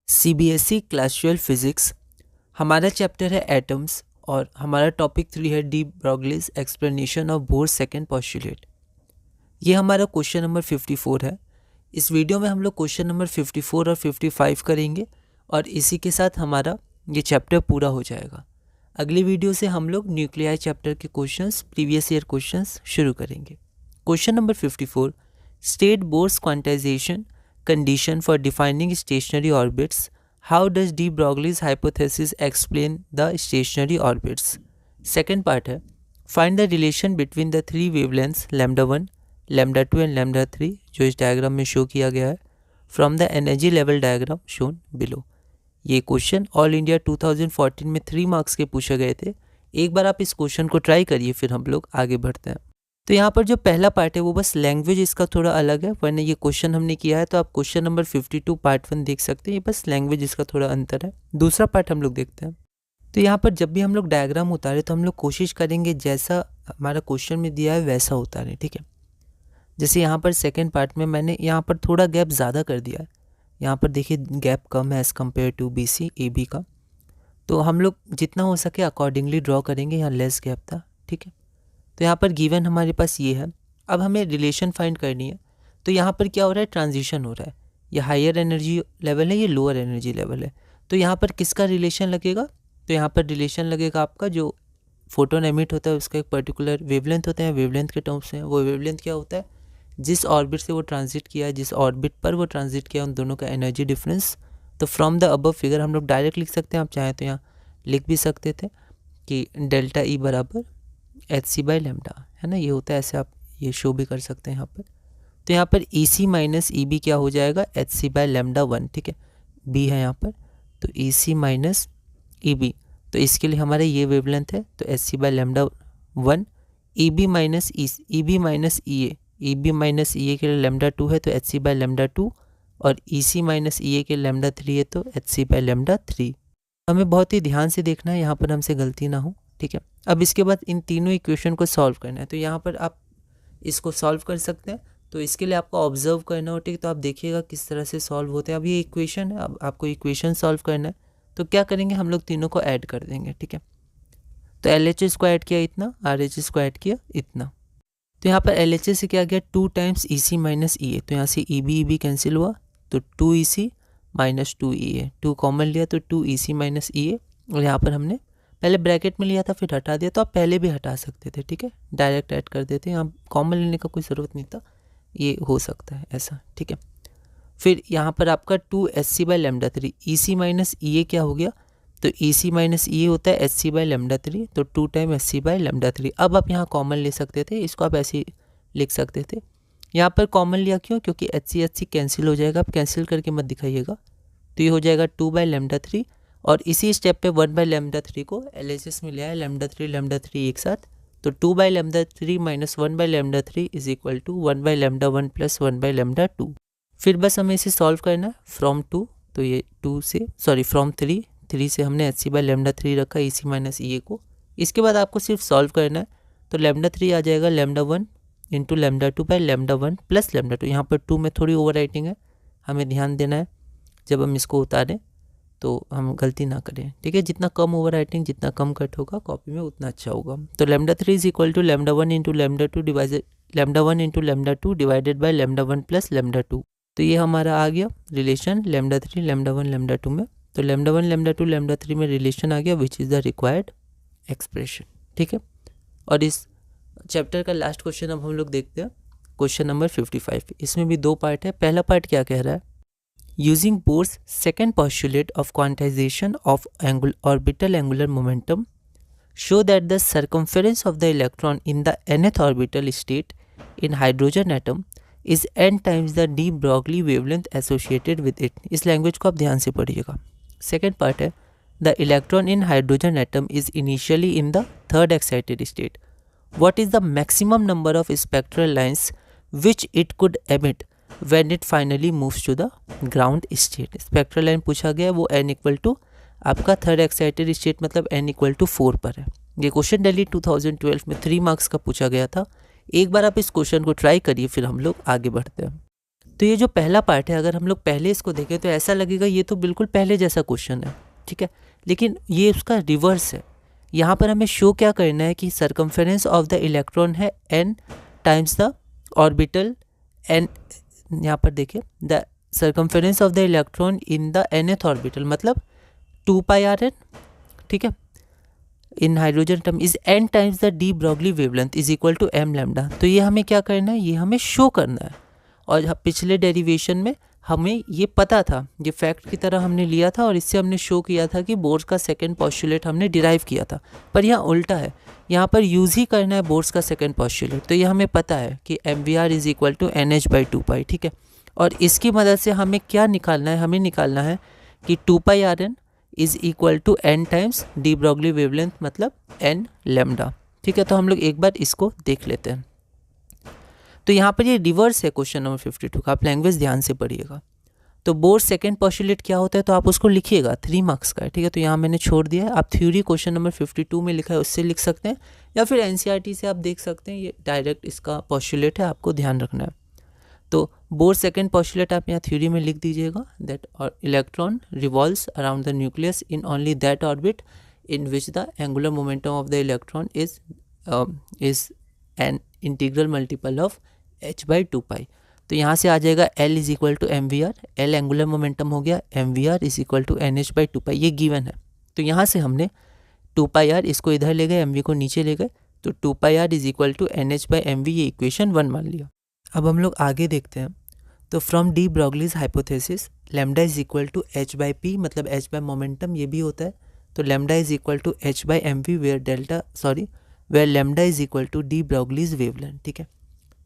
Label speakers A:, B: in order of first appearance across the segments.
A: CBSE class 12 physics. हमारा chapter है atoms और हमारा टॉपिक 3 है de Broglie's explanation of bourse second postulate. ये हमारा क्वेश्चन नंबर 54 है। इस वीडियो में हम लोग क्वेश्चन नंबर 54 और 55 करेंगे और इसी के साथ हमारा ये चैप्टर पूरा हो जाएगा। अगली वीडियो से हम लोग न्यूक्लियाई चैप्टर के क्वेश्चंस, प्रीवियस ईयर क्वेश्चंस शुरू करेंगे। Question number 54, state Bohr's quantization condition for defining stationary orbits. How does de Broglie's hypothesis explain the stationary orbits? Second part है, find the relation between the three wavelengths lambda 1, lambda 2 and lambda 3 जो इस diagram में show किया गया है from the energy level diagram shown below. ये question all India 2014 में 3 marks के पूछे गए थे। एक बार आप इस क्वेश्चन को ट्राई करिए, फिर हम लोग आगे बढ़ते हैं। तो यहाँ पर जो पहला पार्ट है वो बस लैंग्वेज इसका थोड़ा अलग है, वरना ये क्वेश्चन हमने किया है तो आप क्वेश्चन नंबर 52 पार्ट 1 देख सकते हैं। ये बस लैंग्वेज इसका थोड़ा अंतर है। दूसरा पार्ट हम लोग देखते हैं। तो यहाँ पर जब भी हम लोग डायग्राम उतारें तो हम लोग कोशिश करेंगे जैसा हमारा क्वेश्चन में दिया है वैसा उतारें, ठीक है। जैसे यहाँ पर सेकेंड पार्ट में मैंने यहाँ पर थोड़ा गैप ज़्यादा कर दिया है। यहाँ पर देखिए गैप कम है as compare to BC AB का, तो हम लोग जितना हो सके अकॉर्डिंगली ड्रॉ करेंगे। यहाँ लेस गैप था, ठीक है। तो यहाँ पर गिवन हमारे पास ये है। अब हमें रिलेशन फाइंड करनी है। तो यहाँ पर क्या हो रहा है, ट्रांजिशन हो रहा है। ये हायर एनर्जी लेवल है, ये लोअर एनर्जी लेवल है। तो यहाँ पर किसका रिलेशन लगेगा, तो यहाँ पर रिलेशन लगेगा आपका जो फोटोन एमिट होता है उसका एक पर्टिकुलर वेवलेंथ होता है। वेवलेंथ के टर्म्स में वो वेवलेंथ क्या होता है, जिस ऑर्बिट से वो ट्रांजिट किया है, जिस ऑर्बिट पर वो ट्रांजिट किया, उन दोनों का एनर्जी डिफरेंस। तो फ्रॉम द अबव फिगर हम लोग डायरेक्ट लिख सकते हैं, आप चाहें तो यहाँ लिख भी सकते थे कि डेल्टा ई बराबर HC बाई लेमडा, है ना। ये होता है, ऐसे आप ये शो भी कर सकते हैं यहाँ पर। तो यहाँ पर EC माइनस EB क्या हो जाएगा, HC बाई लेमडा 1, ठीक है। B है यहाँ पर, तो EC माइनस EB, तो इसके लिए हमारा ये वेवलेंथ है, तो HC by lambda 1। EB minus EB minus EA, EB minus EA के लिए लेमडा 2 है, तो HC बाई लेमडा 2, और EC माइनस EA के लेमडा 3 है, तो HC बाई लेमडा 3। हमें बहुत ही ध्यान से देखना है यहाँ पर हमसे गलती ना हो, ठीक है। अब इसके बाद इन तीनों इक्वेशन को सॉल्व करना है। तो यहाँ पर आप इसको सॉल्व कर सकते हैं। तो इसके लिए आपको ऑब्जर्व करना हो, ठीक है। तो आप देखिएगा किस तरह से सॉल्व होते हैं। अब ये इक्वेशन है, अब आपको इक्वेशन सॉल्व करना है। तो क्या करेंगे, हम लोग तीनों को ऐड कर देंगे, ठीक है। तो LHS को ऐड किया इतना, RHS को ऐड किया इतना। तो यहाँ पर LHS से क्या गया, 2 टाइम्स EC माइनस EA, तो यहाँ से EB कैंसिल हुआ, तो 2 EC माइनस 2 EA, 2 कॉमन लिया तो 2 EC माइनस EA, और यहाँ पर हमने पहले ब्रैकेट में लिया था फिर हटा दिया, तो आप पहले भी हटा सकते थे, ठीक है। डायरेक्ट ऐड कर देते हैं, यहाँ कॉमन लेने का कोई ज़रूरत नहीं था, ये हो सकता है ऐसा, ठीक है। फिर यहाँ पर आपका 2 HC by lambda 3, EC minus EA क्या हो गया, तो EC माइनस EA होता है HC बाई लेमडा 3, तो 2 टाइम HC बाई लेमडा 3। अब आप यहाँ कॉमन ले सकते थे, इसको आप ऐसे ही लिख सकते थे। यहाँ पर कॉमन लिया क्यों, क्योंकि HC कैंसिल हो जाएगा, आप कैंसिल करके मत दिखाइएगा। तो ये हो जाएगा 2 बाई लेमडा 3, और इसी स्टेप पे 1 बाई लेमडा 3 को LHS में लिया है, लेमडा 3 एक साथ। तो 2 by lambda 3 minus 1 by lambda 3 is equal to 1 by lambda 1 plus 1 by lambda 2। फिर बस हमें इसे सॉल्व करना है फ्रॉम 2, तो ये 2 से फ्रॉम 3 से हमने HC बाई लेमडा 3 रखा, EC माइनस EA को। इसके बाद आपको सिर्फ सॉल्व करना है। तो लेमडा 3 आ जाएगा lambda 1 into lambda 2 by lambda 1 plus lambda 2। यहाँ पर 2 में थोड़ी ओवर राइटिंग है, हमें ध्यान देना है जब हम इसको उतारें तो हम गलती ना करें, ठीक है। जितना कम ओवर राइटिंग, जितना कम कट होगा कॉपी में, उतना अच्छा होगा। तो lambda 3 is equal to lambda 1 into lambda 2 divided lambda 1 into lambda 2 divided by lambda 1 plus lambda 2। तो ये हमारा आ गया रिलेशन लेमडा 3 लेमडा 1 लेमडा 2 में। तो लेमडा 1 लेमडा 2 लेमडा 3 में रिलेशन आ गया, which is the required expression, ठीक है। और इस चैप्टर का लास्ट क्वेश्चन अब हम लोग देखते हैं, क्वेश्चन नंबर 55। इसमें भी 2 पार्ट है। पहला पार्ट क्या कह रहा है, using Bohr's second postulate of quantization of orbital angular momentum, show that the circumference of the electron in the nth orbital state in hydrogen atom is n times the de Broglie wavelength associated with it। इस language को आप ध्यान से पढ़िएगा। Second part है, the electron in hydrogen atom is initially in the third excited state. What is the maximum number of spectral lines which it could emit when it finally moves to the ground state? Spectral line पूछा गया, वो n equal to आपका third excited state मतलब n equal to 4 पर है। ये question Delhi 2012 में 3 marks का पूछा गया था। एक बार आप इस क्वेश्चन को ट्राई करिए, फिर हम लोग आगे बढ़ते हैं। तो ये जो पहला पार्ट है, अगर हम लोग पहले इसको देखें तो ऐसा लगेगा ये तो बिल्कुल पहले जैसा क्वेश्चन है, ठीक है, लेकिन ये उसका रिवर्स है। यहाँ पर हमें शो क्या करना है कि सरकमफेरेंस ऑफ द इलेक्ट्रॉन है n times the orbital n, यहाँ पर देखिए the circumference of the electron in the nth orbital मतलब 2πrn, ठीक है, in hydrogen term is n times the de Broglie wavelength is equal to m lambda. तो ये हमें क्या करना है, ये हमें शो करना है। और पिछले डेरिवेशन में हमें ये पता था, ये फैक्ट की तरह हमने लिया था और इससे हमने शो किया था कि बोर्स का सेकंड पोस्टुलेट हमने डिराइव किया था। पर यहाँ उल्टा है, यहाँ पर यूज़ ही करना है बोर्स का सेकंड पोस्टुलेट। तो ये हमें पता है कि MVR is equal to NH/2π, ठीक है। और इसकी मदद से हमें क्या निकालना है, हमें निकालना है कि 2πrn is equal to n times de Broglie wavelength मतलब n लैम्डा, ठीक है। तो हम लोग एक बार इसको देख लेते हैं। तो यहाँ पर ये रिवर्स है क्वेश्चन नंबर 52 का, आप लैंग्वेज ध्यान से पढ़िएगा। तो बोर्स सेकंड पोस्टुलेट क्या होता है तो आप उसको लिखिएगा, 3 मार्क्स का है, ठीक है। तो यहाँ मैंने छोड़ दिया है, आप थ्योरी क्वेश्चन नंबर 52 में लिखा है उससे लिख सकते हैं, या फिर NCERT से आप देख सकते हैं, ये डायरेक्ट इसका पोस्टुलेट है, आपको ध्यान रखना है। तो बोर्स सेकंड पोस्टुलेट आप यहाँ थ्योरी में लिख दीजिएगा, that electron revolves around the nucleus in only that orbit in which the angular momentum of the electron is an integral multiple of h/2π। तो यहाँ से आ जाएगा L is equal to MVR, L angular momentum हो गया, MVR is equal to NH/2π, ये given है। तो यहाँ से हमने 2πr इसको इधर ले गए, MV को नीचे ले गए, तो 2πr is equal to NH/MV, ये इक्वेशन 1 मान लिया। अब हम लोग आगे देखते हैं। तो from de Broglie's hypothesis lambda is equal to h/p, मतलब h बाय मोमेंटम ये भी होता है। तो lambda is equal to h/mv where lambda is equal to de Broglie's wavelength, ठीक है।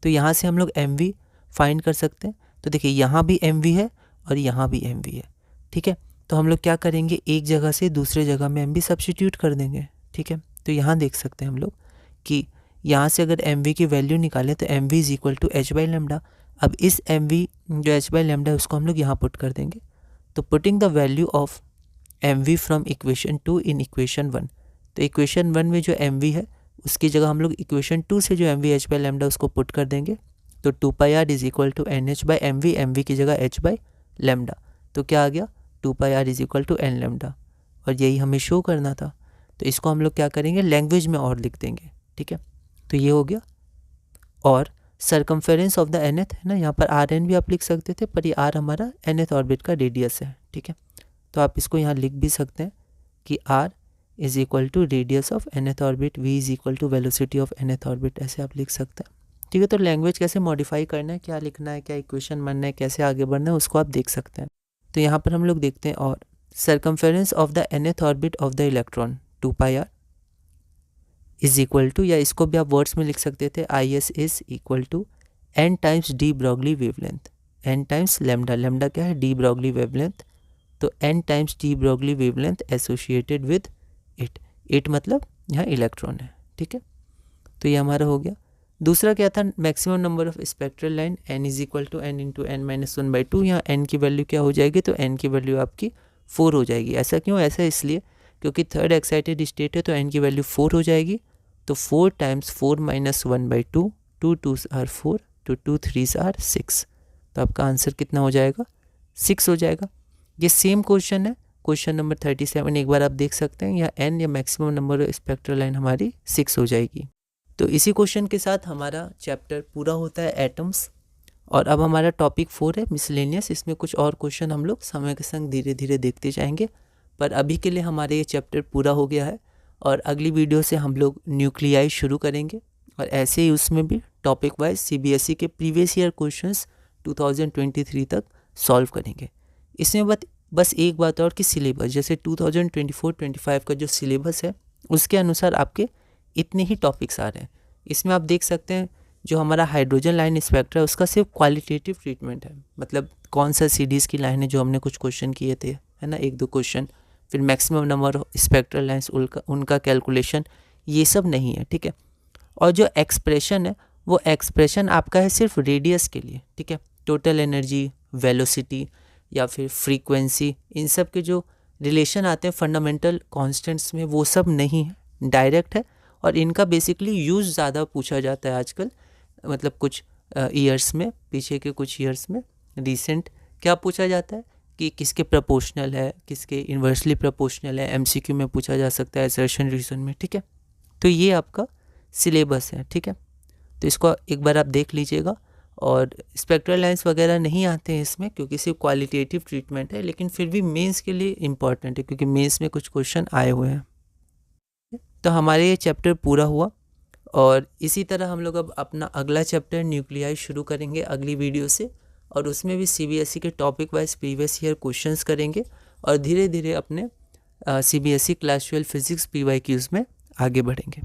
A: तो यहाँ से हम लोग MV फाइंड कर सकते हैं। तो देखिए यहाँ भी MV है और यहाँ भी MV है, ठीक है। तो हम लोग क्या करेंगे, एक जगह से दूसरे जगह में MV सब्स्टिट्यूट कर देंगे, ठीक है। तो यहाँ देख सकते हैं हम लोग कि यहाँ से अगर MV की वैल्यू निकालें तो MV is equal to h/λ। अब इस MV जो h/λ है उसको हम लोग यहाँ पुट कर देंगे। तो putting the value of MV from equation 2 in equation 1, तो इक्वेशन 1 में जो MV है उसकी जगह हम लोग इक्वेशन 2 से जो MV h/λ उसको पुट कर देंगे। तो 2πr is equal to NH/MV, MV की जगह h/λ। तो क्या आ गया, 2πr is equal to n lambda, और यही हमें शो करना था। तो इसको हम लोग क्या करेंगे, लैंग्वेज में और लिख देंगे, ठीक है। तो ये हो गया। और सरकमफेरेंस ऑफ द nth है ना, यहाँ पर Rn भी आप लिख सकते थे, पर ये R हमारा nth ऑर्बिट का रेडियस है, ठीक है। तो आप इसको यहाँ लिख भी सकते हैं कि R is equal to radius of nth orbit, V is equal to velocity of nth orbit, ऐसे आप लिख सकते हैं, ठीक है। तो लैंग्वेज कैसे मॉडिफाई करना है, क्या लिखना है, क्या इक्वेशन बनना है, कैसे आगे बढ़ना है, उसको आप देख सकते हैं। तो यहाँ पर हम लोग देखते हैं, और circumference of the nth orbit of the electron 2πr is equal to, या इसको भी आप वर्ड्स में लिख सकते थे, IS is equal to n times de Broglie wavelength, n times lambda, lambda क्या है, डी ब्रॉगली वेवलेंथ। तो n times de Broglie wavelength associated with it मतलब यहाँ इलेक्ट्रॉन है, ठीक है। तो ये हमारा हो गया। दूसरा क्या था, maximum number of spectral line n is equal to n into n-1/2। यहाँ n की वैल्यू क्या हो जाएगी, तो n की वैल्यू आपकी 4 हो जाएगी। ऐसा क्यों, ऐसा इसलिए क्योंकि थर्ड एक्साइटेड स्टेट है, तो n की वैल्यू 4 हो जाएगी। तो 4 टाइम्स 4 माइनस 1/2, 2 2s आर 4, तो 2 3s आर 6। तो आपका आंसर कितना हो जाएगा, 6 हो जाएगा। ये सेम क्वेश्चन है, क्वेश्चन नंबर 37, एक बार आप देख सकते हैं, या n या maximum number of spectral line हमारी 6 हो जाएगी। तो इसी क्वेश्चन के साथ हमारा चैप्टर पूरा होता है एटम्स। और अब हमारा टॉपिक 4 है मिसलेनियस। इसमें कुछ और क्वेश्चन हम लोग समय के संग धीरे धीरे देखते जाएंगे, पर अभी के लिए हमारे ये चैप्टर पूरा हो गया है। और अगली वीडियो से हम लोग न्यूक्लियाई शुरू करेंगे, और ऐसे ही उसमें भी टॉपिक वाइज CBSE के प्रीवियस ईयर क्वेश्चंस 2023 तक सॉल्व करेंगे। इसमें बस एक बात और कि सिलेबस, जैसे 2024-25 का जो सिलेबस है उसके अनुसार आपके इतने ही टॉपिक्स आ रहे हैं। इसमें आप देख सकते हैं जो हमारा हाइड्रोजन लाइन स्पेक्ट्रा है उसका सिर्फ क्वालिटेटिव ट्रीटमेंट है, मतलब कौन सा सीरीज़ की लाइन है जो हमने कुछ क्वेश्चन किए थे, है ना, 1-2 क्वेश्चन, फिर maximum number of spectral lines उनका कैलकुलेशन, ये सब नहीं है, ठीक है। और जो एक्सप्रेशन है वो एक्सप्रेशन आपका है सिर्फ रेडियस के लिए, ठीक है। टोटल एनर्जी, वेलोसिटी या फिर फ्रीक्वेंसी, इन सब के जो रिलेशन आते हैं फंडामेंटल कॉन्स्टेंट्स में, वो सब नहीं है, डायरेक्ट है। और इनका बेसिकली यूज़ ज़्यादा पूछा जाता है आजकल, मतलब कुछ ईयर्स में, पीछे के कुछ ईयर्स में, रिसेंट क्या पूछा जाता है कि किसके प्रोपोर्शनल है, किसके इन्वर्सली प्रोपोर्शनल है, एमसीक्यू में पूछा जा सकता है, असर्शन रीजन में, ठीक है। तो ये आपका सिलेबस है, ठीक है। तो इसको एक बार आप देख लीजिएगा। और स्पेक्ट्रल लाइंस वगैरह नहीं आते हैं इसमें क्योंकि सिर्फ क्वालिटेटिव ट्रीटमेंट है, लेकिन फिर भी मेंस के लिए इम्पॉर्टेंट है क्योंकि मेंस में कुछ क्वेश्चन आए हुए हैं। तो हमारे ये चैप्टर पूरा हुआ और इसी तरह हम लोग अब अपना अगला चैप्टर न्यूक्लियाई शुरू करेंगे अगली वीडियो से, और उसमें भी सीबीएसई के topic wise previous year questions करेंगे और धीरे धीरे अपने सीबीएसई क्लास 12 फिजिक्स PYQs में आगे बढ़ेंगे।